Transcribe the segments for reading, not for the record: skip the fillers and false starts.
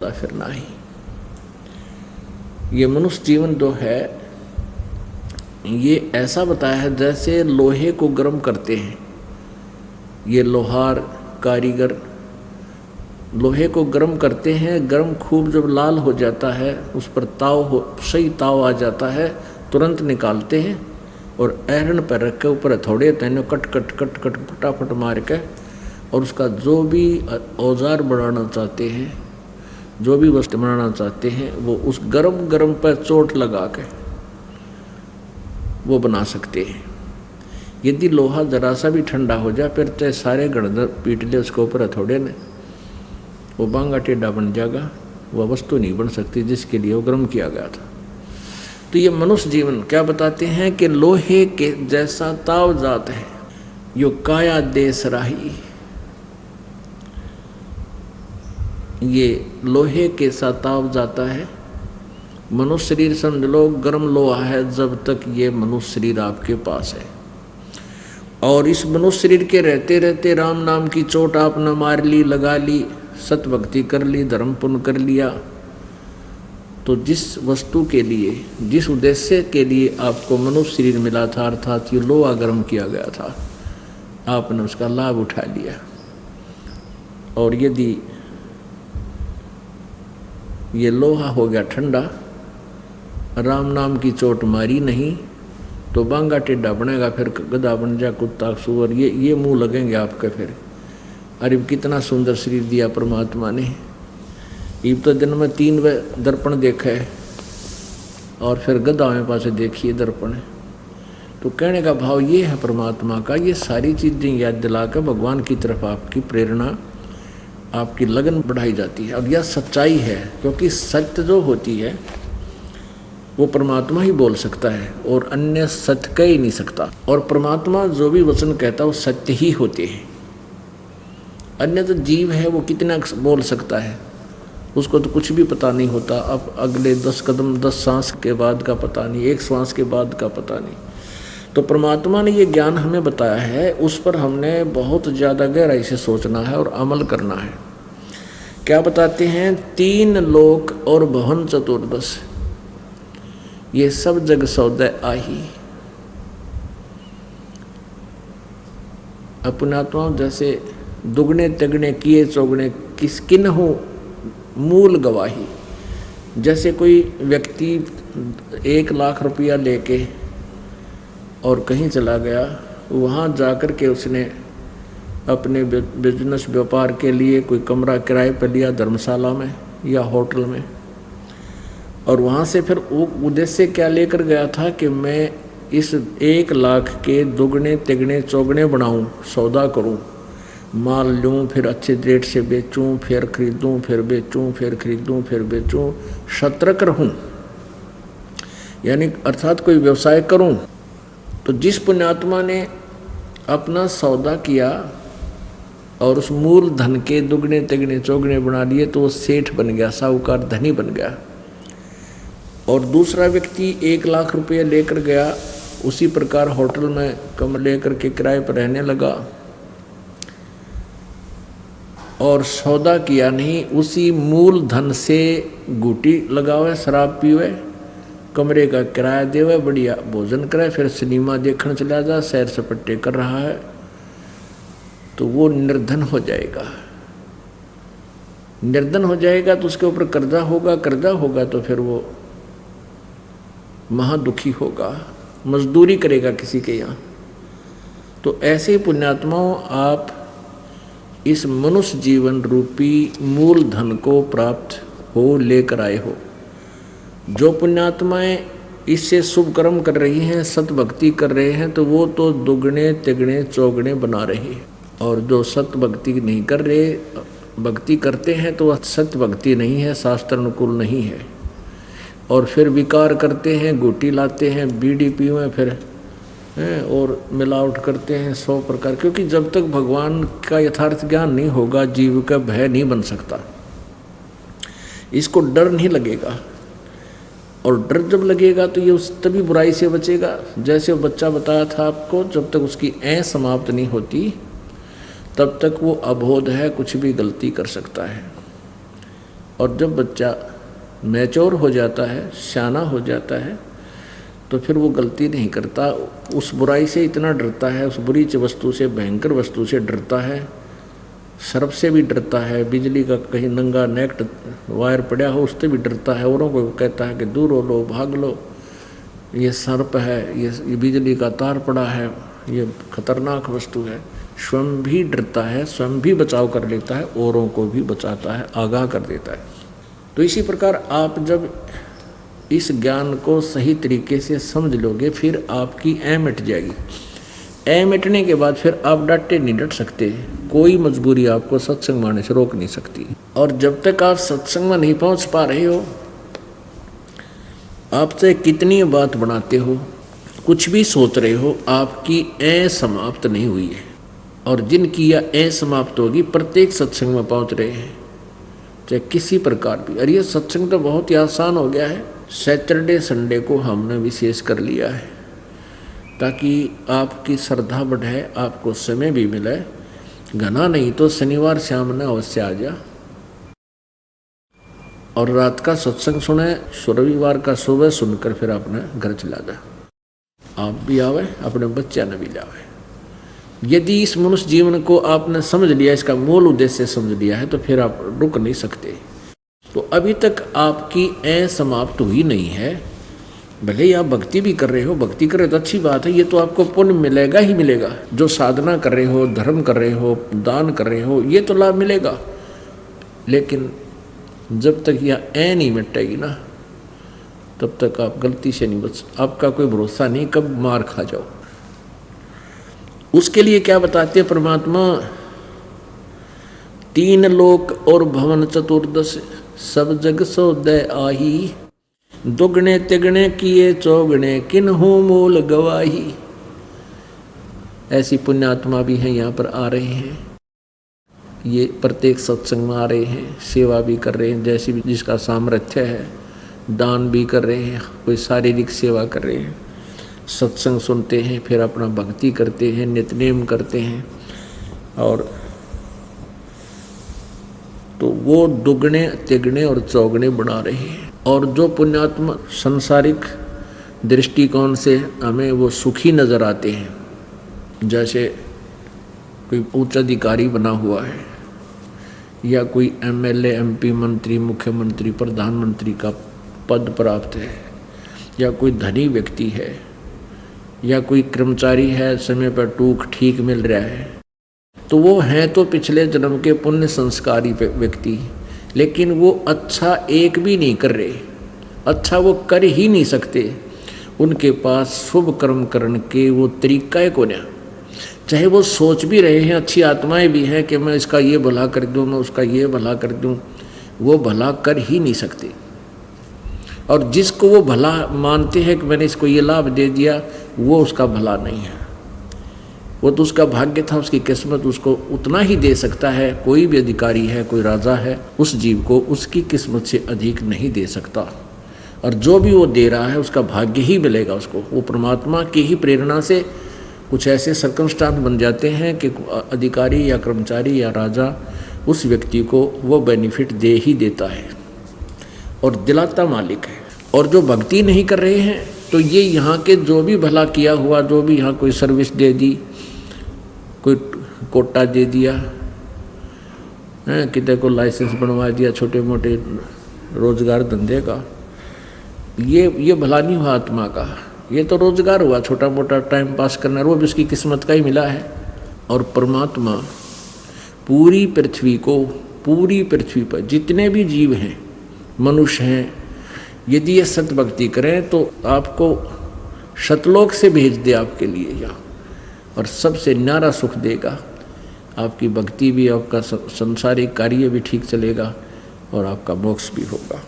फिर नहीं। ये मनुष्य जीवन जो है ये ऐसा बताया है जैसे लोहे को गर्म करते हैं। ये लोहार कारीगर लोहे को गर्म करते हैं, गर्म खूब जब लाल हो जाता है उस पर सही ताव आ जाता है, तुरंत निकालते हैं और ऐरन पर रख के ऊपर हथौड़े तेने कट कट कट कट फटाफट मार के और उसका जो भी औजार बनाना चाहते हैं, जो भी वस्तु बनाना चाहते हैं वो उस गरम पर चोट लगा के वो बना सकते हैं। यदि लोहा जरा सा भी ठंडा हो जाए फिर चाहे सारे गणधर पीट ले उसके ऊपर हथौड़े ने, वो बांगा टेढ़ा बन जाएगा, वह वस्तु नहीं बन सकती जिसके लिए वो गर्म किया गया था। तो ये मनुष्य जीवन क्या बताते हैं कि लोहे के जैसा ताव जात है यो काया देश राही। ये लोहे के साथ ताव जाता है। मनुष्य शरीर समझ लो गर्म लोहा है जब तक ये मनुष्य शरीर आपके पास है, और इस मनुष्य शरीर के रहते रहते राम नाम की चोट आपने मार ली, लगा ली, सत भक्ति कर ली, धर्म पुण्य कर लिया, तो जिस वस्तु के लिए, जिस उद्देश्य के लिए आपको मनुष्य शरीर मिला था, अर्थात ये लोहा गर्म किया गया था, आपने उसका लाभ उठा लिया। और यदि ये लोहा हो गया ठंडा, राम नाम की चोट मारी नहीं तो बांगा टेढ़ा बनेगा, फिर गधा बन जा, कुत्ता सुअर, ये मुंह लगेंगे आपके। फिर अरे कितना सुंदर शरीर दिया परमात्मा ने, इब तो दिन में 3 दर्पण देखा है और फिर गधा में पास देखिए दर्पण। तो कहने का भाव ये है परमात्मा का, ये सारी चीज़ें याद दिला कर भगवान की तरफ आपकी प्रेरणा, आपकी लगन बढ़ाई जाती है। और यह सच्चाई है, क्योंकि सत्य जो होती है वो परमात्मा ही बोल सकता है और अन्य सत्य कह ही नहीं सकता। और परमात्मा जो भी वचन कहता है वो सत्य ही होते हैं। अन्य तो जीव है, वो कितना बोल सकता है, उसको तो कुछ भी पता नहीं होता। अब अगले 10 कदम 10 सांस के बाद का पता नहीं, 1 श्वास के बाद का पता नहीं। तो परमात्मा ने ये ज्ञान हमें बताया है, उस पर हमने बहुत ज़्यादा गहराई से सोचना है और अमल करना है। क्या बताते हैं? 3 लोक और भवन चतुर्दश, ये सब जग सौदे आही। अपनात्मा जैसे दुगने तिगने किए चौगने किन हो मूल गवाही। जैसे कोई व्यक्ति 1 लाख रुपया लेके और कहीं चला गया, वहाँ जाकर के उसने अपने बिजनेस व्यापार के लिए कोई कमरा किराए पर लिया धर्मशाला में या होटल में, और वहाँ से फिर वो उद्देश्य क्या लेकर गया था कि मैं इस 1 लाख के दुगने तिगने चौगने बनाऊं, सौदा करूं, माल लूं, फिर अच्छे रेट से बेचूं, फिर खरीदूं, फिर बेचूं, फिर खरीदूं, फिर बेचूं, शतरक रहूं, यानी अर्थात कोई व्यवसाय करूं। तो जिस पुण्यात्मा ने अपना सौदा किया और उस मूल धन के दुगने तिगने चौगने बना लिए तो वो सेठ बन गया, साहूकार, धनी बन गया। और दूसरा व्यक्ति 1 लाख रुपये लेकर गया, उसी प्रकार होटल में कमरा लेकर के किराए पर रहने लगा और सौदा किया नहीं, उसी मूल धन से गुटी लगावे, शराब पीवे, कमरे का किराया देवे, बढ़िया भोजन करे, फिर सिनेमा देखने चला जा, सैर सपट्टे कर रहा है, तो वो निर्धन हो जाएगा। निर्धन हो जाएगा तो उसके ऊपर कर्जा होगा तो फिर वो महादुखी होगा, मजदूरी करेगा किसी के यहाँ। तो ऐसे पुण्यात्माओं, आप इस मनुष्य जीवन रूपी मूल धन को प्राप्त हो लेकर आए हो। जो पुण्यात्माएं इससे शुभ कर्म कर रही हैं, सत भक्ति कर रहे हैं, तो वो तो दुगने तिगने चौगने बना रहे हैं। और जो सत भक्ति नहीं कर रहे, भक्ति करते हैं तो वह सत्य भक्ति नहीं है, शास्त्र अनुकूल नहीं है। और फिर विकार करते हैं, गुटी लाते हैं, बीड़ी पीवें, फिर और मिलावट करते हैं 100 प्रकार। क्योंकि जब तक भगवान का यथार्थ ज्ञान नहीं होगा, जीव का भय नहीं बन सकता, इसको डर नहीं लगेगा। और डर जब लगेगा तो ये तभी बुराई से बचेगा। जैसे वो बच्चा बताया था आपको, जब तक उसकी ऐं समाप्त नहीं होती तब तक वो अबोध है, कुछ भी गलती कर सकता है। और जब बच्चा मैच्योर हो जाता है, सियाना हो जाता है, तो फिर वो गलती नहीं करता, उस बुराई से इतना डरता है, उस बुरी वस्तु से, भयंकर वस्तु से डरता है, सर्प से भी डरता है, बिजली का कहीं नंगा नेट वायर पड़ा हो उससे भी डरता है, औरों को कहता है कि दूर हो लो, भाग लो, ये सर्प है, ये बिजली का तार पड़ा है, ये खतरनाक वस्तु है। स्वयं भी डरता है, स्वयं भी बचाव कर लेता है, औरों को भी बचाता है, आगाह कर देता है। तो इसी प्रकार आप जब इस ज्ञान को सही तरीके से समझ लोगे, फिर आपकी ऐ मिट जाएगी। ऐ मिटने के बाद फिर आप डटे नहीं डट सकते, कोई मजबूरी आपको सत्संग माने से रोक नहीं सकती। और जब तक आप सत्संग में नहीं पहुंच पा रहे हो, आपसे कितनी बात बनाते हो, कुछ भी सोच रहे हो, आपकी ऐ समाप्त नहीं हुई है। और जिनकी यह ऐ समाप्त होगी, प्रत्येक सत्संग में पहुंच रहे हैं, चाहे किसी प्रकार भी। और ये सत्संग तो बहुत ही आसान हो गया है, सैटरडे संडे को हमने विशेष कर लिया है ताकि आपकी श्रद्धा बढ़े, आपको समय भी मिले। घना नहीं तो शनिवार शाम ने अवश्य आ जा और रात का सत्संग सुने, रविवार का सुबह सुनकर फिर अपने घर चला जा। आप भी आवे, अपने बच्चा ने भी लावे। यदि इस मनुष्य जीवन को आपने समझ लिया, इसका मूल उद्देश्य समझ लिया है, तो फिर आप रुक नहीं सकते। तो अभी तक आपकी ऐ समाप्त हुई नहीं है। भले ही आप भक्ति भी कर रहे हो, भक्ति कर रहे हो तो अच्छी बात है, ये तो आपको पुण्य मिलेगा ही मिलेगा। जो साधना कर रहे हो, धर्म कर रहे हो, दान कर रहे हो, ये तो लाभ मिलेगा। लेकिन जब तक यह ऐ नहीं मिटेगी ना, तब तक आप गलती से नहीं बच, आपका कोई भरोसा नहीं कब मार खा जाओ। उसके लिए क्या बताते हैं परमात्मा, 3 लोक और भवन चतुर्दश, सब जग सो दय आही, दुगने तिगने किए चौगने, किन्हु मूल गवाही। ऐसी पुण्यात्मा भी हैं, यहाँ पर आ रहे हैं, ये प्रत्येक सत्संग में आ रहे हैं, सेवा भी कर रहे हैं, जैसी भी जिसका सामर्थ्य है, दान भी कर रहे हैं, कोई शारीरिक सेवा कर रहे हैं, सत्संग सुनते हैं, फिर अपना भक्ति करते हैं, नित्यनेम करते हैं। और तो वो दुगने तिगने और चौगने बना रहे हैं। और जो पुण्यात्मा संसारिक दृष्टिकोण से हमें वो सुखी नज़र आते हैं, जैसे कोई उच्च अधिकारी बना हुआ है, या कोई एमएलए, एमपी, मंत्री, मुख्यमंत्री, प्रधानमंत्री का पद प्राप्त है, या कोई धनी व्यक्ति है, या कोई कर्मचारी है, समय पर टूक ठीक मिल रहा है, तो वो हैं तो पिछले जन्म के पुण्य संस्कारी व्यक्ति, लेकिन वो अच्छा एक भी नहीं कर रहे, अच्छा वो कर ही नहीं सकते। उनके पास शुभ कर्म करने के वो तरीका है कोन्या। चाहे वो सोच भी रहे हैं, अच्छी आत्माएं भी हैं कि मैं इसका ये भला कर दूं, मैं उसका ये भला कर दूं, वो भला कर ही नहीं सकते। और जिसको वो भला मानते हैं कि मैंने इसको ये लाभ दे दिया, वो उसका भला नहीं है, वो तो उसका भाग्य था, उसकी किस्मत उसको उतना ही दे सकता है। कोई भी अधिकारी है, कोई राजा है, उस जीव को उसकी किस्मत से अधिक नहीं दे सकता। और जो भी वो दे रहा है उसका भाग्य ही मिलेगा उसको। वो परमात्मा की ही प्रेरणा से कुछ ऐसे सर्कमस्टांस बन जाते हैं कि अधिकारी या कर्मचारी या राजा उस व्यक्ति को वो बेनिफिट दे ही देता है और दिलाता मालिक है। और जो भक्ति नहीं कर रहे हैं, तो ये यहाँ के जो भी भला किया हुआ, जो भी यहाँ कोई सर्विस दे दी, कोई कोटा दे दिया, कितने को लाइसेंस बनवा दिया छोटे मोटे रोजगार धंधे का, ये भला नहीं हुआ आत्मा का। ये तो रोजगार हुआ, छोटा मोटा टाइम पास करना, वो भी उसकी किस्मत का ही मिला है। और परमात्मा पूरी पृथ्वी पर जितने भी जीव हैं, मनुष्य हैं, यदि ये सत भक्ति करें तो आपको शतलोक से भेज दे आपके लिए यहाँ, और सबसे न्यारा सुख देगा। आपकी भक्ति भी, आपका संसारिक कार्य भी ठीक चलेगा और आपका मोक्ष भी होगा।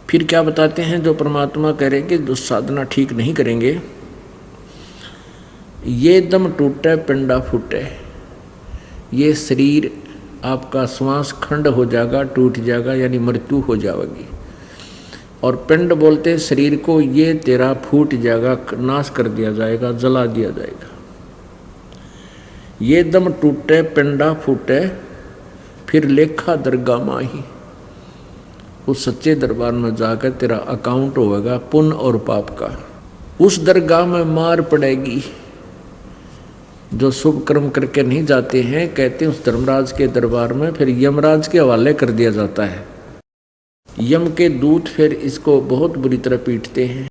फिर क्या बताते हैं, जो परमात्मा करेंगे, जो साधना ठीक नहीं करेंगे, ये दम टूटे पिंडा फूटे, ये शरीर आपका श्वास खंड हो जाएगा, टूट जाएगा, यानी मृत्यु हो जाएगी। और पिंड बोलते हैं शरीर को, ये तेरा फूट जाएगा, नाश कर दिया जाएगा, जला दिया जाएगा। ये दम टूटे पिंडा फूटे, फिर लेखा दरगाह माही। उस सच्चे दरबार में जाकर तेरा अकाउंट होगा पुण्य और पाप का। उस दरगाह में मार पड़ेगी। जो शुभ कर्म करके नहीं जाते हैं, कहते हैं उस धर्मराज के दरबार में फिर यमराज के हवाले कर दिया जाता है। यम के दूत फिर इसको बहुत बुरी तरह पीटते हैं।